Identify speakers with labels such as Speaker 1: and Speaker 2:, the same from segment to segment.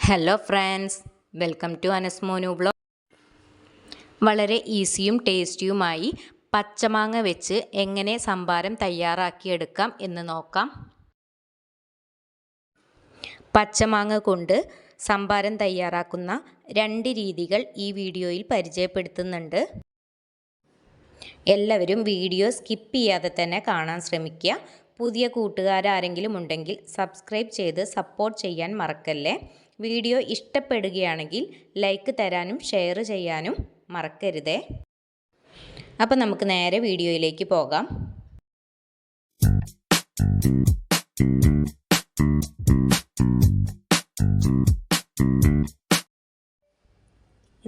Speaker 1: Hello friends, welcome to Anas Monu blog. വളരെ ഈസിയും ടേസ്റ്റിയുമായി പച്ചമാങ്ങ വെച്ച് എങ്ങനെ സംഭാരം തയ്യാറാക്കിയെടുക്കാം എന്ന് നോക്കാം. പച്ചമാങ്ങ കൊണ്ട് സംഭാരം തയ്യാറാക്കുന്ന 2 രീതികൾ ഈ വീഡിയോയിൽ പരിചയപ്പെടുത്തുന്നുണ്ട്. എല്ലാവരും വീഡിയോ സ്കിപ്പ് ചെയ്യാതെ തന്നെ കാണാൻ ശ്രമിക്കുക. പുതിയ കൂട്ടുകാരാരെങ്കിലും ഉണ്ടെങ്കിൽ സബ്സ്ക്രൈബ് ചെയ്ത് സപ്പോർട്ട് ചെയ്യാൻ മറക്കല്ലേ. വീഡിയോ ഇഷ്ടപ്പെടുകയാണെങ്കിൽ ലൈക്ക് തരാനും ഷെയർ ചെയ്യാനും മറക്കരുതേ. അപ്പം നമുക്ക് നേരെ വീഡിയോയിലേക്ക് പോകാം.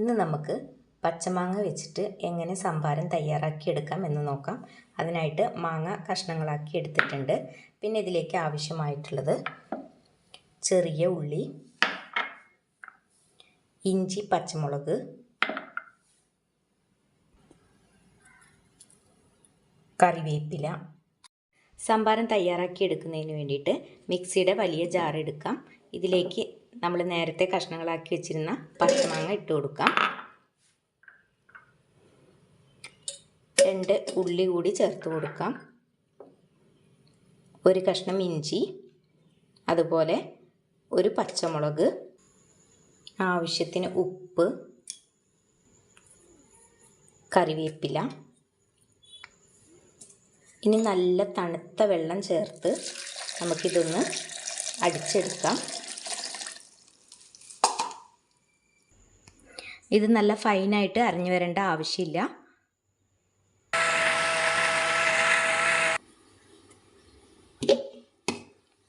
Speaker 1: ഇന്ന് നമുക്ക് പച്ചമാങ്ങ വെച്ചിട്ട് എങ്ങനെ സംഭാരം തയ്യാറാക്കിയെടുക്കാം എന്ന് നോക്കാം. അതിനായിട്ട് മാങ്ങ കഷ്ണങ്ങളാക്കി എടുത്തിട്ടുണ്ട്. പിന്നെ ഇതിലേക്ക് ആവശ്യമായിട്ടുള്ളത് ചെറിയ ഉള്ളി, ഇഞ്ചി, പച്ചമുളക്, കറിവേപ്പില. സംഭാരം തയ്യാറാക്കി എടുക്കുന്നതിന് വേണ്ടിയിട്ട് മിക്സിയുടെ വലിയ ജാർ എടുക്കാം. ഇതിലേക്ക് നമ്മൾ നേരത്തെ കഷ്ണങ്ങളാക്കി വെച്ചിരുന്ന പച്ചമാങ്ങ ഇട്ട് കൊടുക്കാം. 2 ഉള്ളി കൂടി ചേർത്ത് കൊടുക്കാം. 1 കഷ്ണം ഇഞ്ചി, അതുപോലെ 1 പച്ചമുളക്, ആവശ്യത്തിന് ഉപ്പ്, കറിവേപ്പില. ഇനി നല്ല തണുത്ത വെള്ളം ചേർത്ത് നമുക്കിതൊന്ന് അടിച്ചെടുക്കാം. ഇത് നല്ല ഫൈനായിട്ട് അരിഞ്ഞു വരേണ്ട ആവശ്യമില്ല.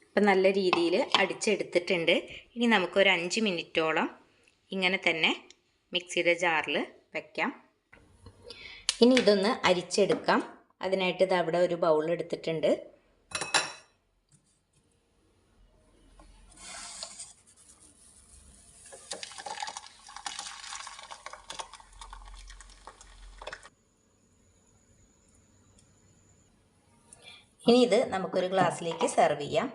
Speaker 1: ഇപ്പം നല്ല രീതിയിൽ അടിച്ചെടുത്തിട്ടുണ്ട്. ഇനി നമുക്കൊരു 5 മിനിറ്റോളം ഇങ്ങനെ തന്നെ മിക്സിയുടെ ജാറിൽ വയ്ക്കാം. ഇനി ഇതൊന്ന് അരിച്ചെടുക്കാം. അതിനായിട്ട് ഇത് അവിടെ ഒരു ബൗൾ എടുത്തിട്ടുണ്ട്. ഇനി ഇത് നമുക്കൊരു ഗ്ലാസ്സിലേക്ക് സെർവ് ചെയ്യാം.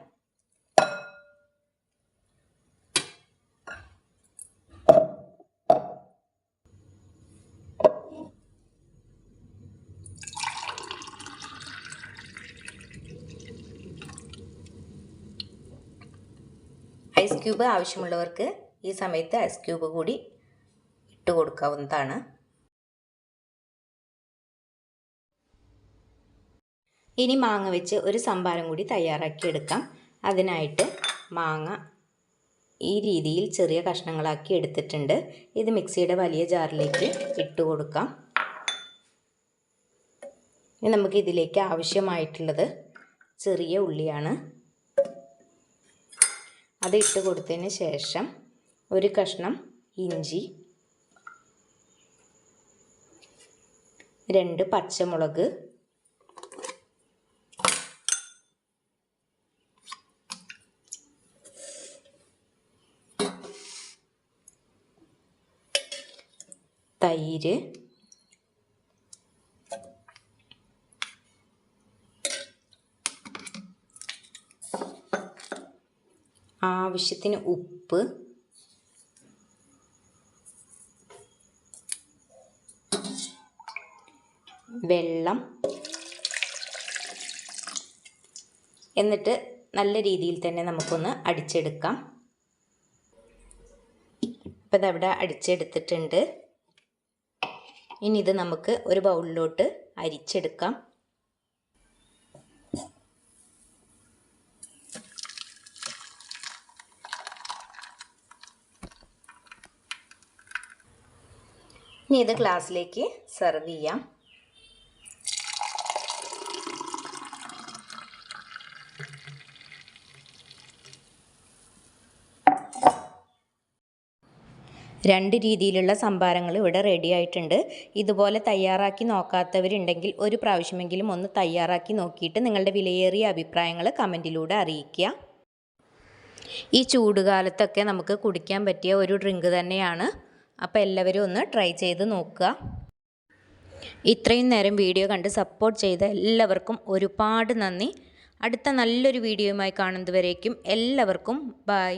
Speaker 1: ഐസ് ക്യൂബ് ആവശ്യമുള്ളവർക്ക് ഈ സമയത്ത് ഐസ് ക്യൂബ് കൂടി ഇട്ട് കൊടുക്കാവുന്നതാണ്. ഇനി മാങ്ങ വെച്ച് ഒരു സംഭാരം കൂടി തയ്യാറാക്കിയെടുക്കാം. അതിനായിട്ട് മാങ്ങ ഈ രീതിയിൽ ചെറിയ കഷ്ണങ്ങളാക്കി എടുത്തിട്ടുണ്ട്. ഇത് മിക്സിയുടെ വലിയ ജാറിലേക്ക് ഇട്ട് കൊടുക്കാം. ഇനി നമുക്ക് ഇതിലേക്ക് ആവശ്യമായിട്ടുള്ളത് ചെറിയ ഉള്ളിയാണ്. അത് ഇട്ട് കൊടുത്തതിന് ശേഷം 1 കഷ്ണം ഇഞ്ചി, 2 പച്ചമുളക്, തൈര്, ആവശ്യത്തിന് ഉപ്പ്, വെള്ളം. എന്നിട്ട് നല്ല രീതിയിൽ തന്നെ നമുക്കൊന്ന് അടിച്ചെടുക്കാം. ഇപ്പം ഇതവിടെ അടിച്ചെടുത്തിട്ടുണ്ട്. ഇനി ഇത് നമുക്ക് ഒരു ബൗളിലോട്ട് അരിച്ചെടുക്കാം. ഇനി ഇത് ഗ്ലാസ്സിലേക്ക് സെർവ് ചെയ്യാം. രണ്ട് രീതിയിലുള്ള സംഭാരങ്ങൾ ഇവിടെ റെഡി ആയിട്ടുണ്ട്. ഇതുപോലെ തയ്യാറാക്കി നോക്കാത്തവരുണ്ടെങ്കിൽ ഒരു പ്രാവശ്യമെങ്കിലും ഒന്ന് തയ്യാറാക്കി നോക്കിയിട്ട് നിങ്ങളുടെ വിലയേറിയ അഭിപ്രായങ്ങൾ കമൻറ്റിലൂടെ അറിയിക്കുക. ഈ ചൂടുകാലത്തൊക്കെ നമുക്ക് കുടിക്കാൻ പറ്റിയ ഒരു ഡ്രിങ്ക് തന്നെയാണ്. അപ്പോൾ എല്ലാവരും ഒന്ന് ട്രൈ ചെയ്ത് നോക്കുക. ഇത്രയും നേരം വീഡിയോ കണ്ട് സപ്പോർട്ട് ചെയ്ത എല്ലാവർക്കും ഒരുപാട് നന്ദി. അടുത്ത നല്ലൊരു വീഡിയോയുമായി കാണുന്നതുവരേക്കും എല്ലാവർക്കും ബൈ.